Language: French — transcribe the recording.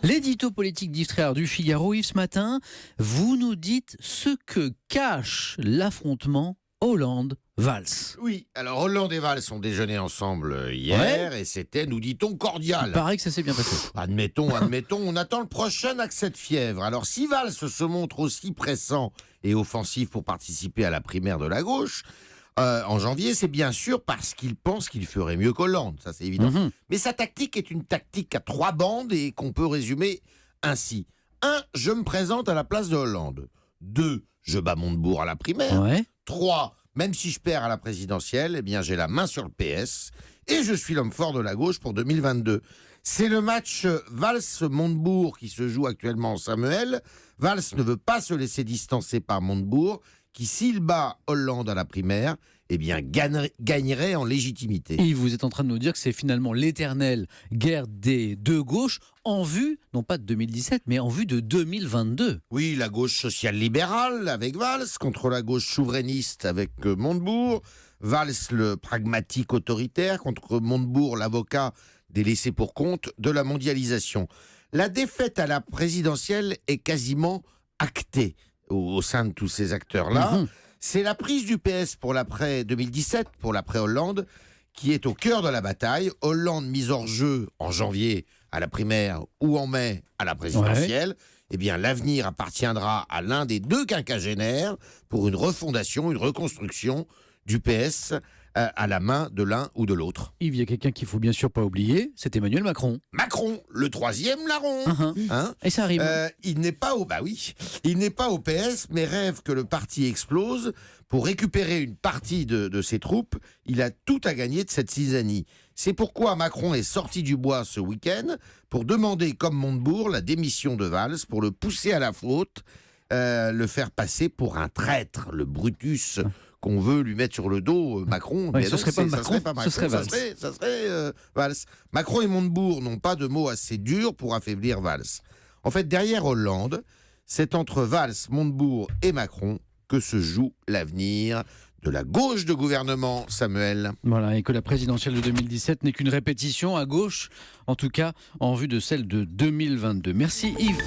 L'édito politique d'Yves Tréhard du Figaro. Yves, ce matin, vous nous dites ce que cache l'affrontement Hollande-Valls. Oui, alors Hollande et Valls ont déjeuné ensemble hier et c'était, nous dit-on, cordial. Il paraît que ça s'est bien passé. Admettons, on attend le prochain accès de fièvre. Alors si Valls se montre aussi pressant et offensif pour participer à la primaire de la gauche, en janvier, c'est bien sûr parce qu'il pense qu'il ferait mieux qu'Hollande, ça c'est évident. Mais sa tactique est une tactique à 3 bandes et qu'on peut résumer ainsi. 1, je me présente à la place de Hollande. 2, je bats Montebourg à la primaire. 3, même si je perds à la présidentielle, eh bien j'ai la main sur le PS et je suis l'homme fort de la gauche pour 2022. C'est le match Valls-Montebourg qui se joue actuellement en Samuel. Valls ne veut pas se laisser distancer par Montebourg, qui, s'il bat Hollande à la primaire, eh bien gagnerait en légitimité. Et vous êtes en train de nous dire que c'est finalement l'éternelle guerre des deux gauches en vue, non pas de 2017, mais en vue de 2022. Oui, la gauche sociale-libérale avec Valls, contre la gauche souverainiste avec Montebourg. Valls, le pragmatique autoritaire, contre Montebourg, l'avocat des laissés-pour-compte de la mondialisation. La défaite à la présidentielle est quasiment actée au sein de tous ces acteurs-là. C'est la prise du PS pour l'après 2017, pour l'après Hollande, qui est au cœur de la bataille. Hollande mise hors jeu en janvier à la primaire ou en mai à la présidentielle. Eh bien, l'avenir appartiendra à l'un des deux quinquagénaires pour une refondation, une reconstruction du PS à la main de l'un ou de l'autre. Yves, il y a quelqu'un qu'il ne faut bien sûr pas oublier, c'est Emmanuel Macron. Macron, le 3e larron. Et ça arrive. Il n'est pas il n'est pas au PS, mais rêve que le parti explose. Pour récupérer une partie de ses troupes, il a tout à gagner de cette zizanie. C'est pourquoi Macron est sorti du bois ce week-end pour demander, comme Montebourg, la démission de Valls, pour le pousser à la faute, le faire passer pour un traître, le Brutus qu'on veut lui mettre sur le dos, Macron. Oui, ce serait pas Macron, ce serait Valls. Ça serait Valls. Macron et Montebourg n'ont pas de mots assez durs pour affaiblir Valls. En fait, derrière Hollande, c'est entre Valls, Montebourg et Macron que se joue l'avenir de la gauche de gouvernement, Samuel. Voilà, et que la présidentielle de 2017 n'est qu'une répétition à gauche, en tout cas en vue de celle de 2022. Merci Yves.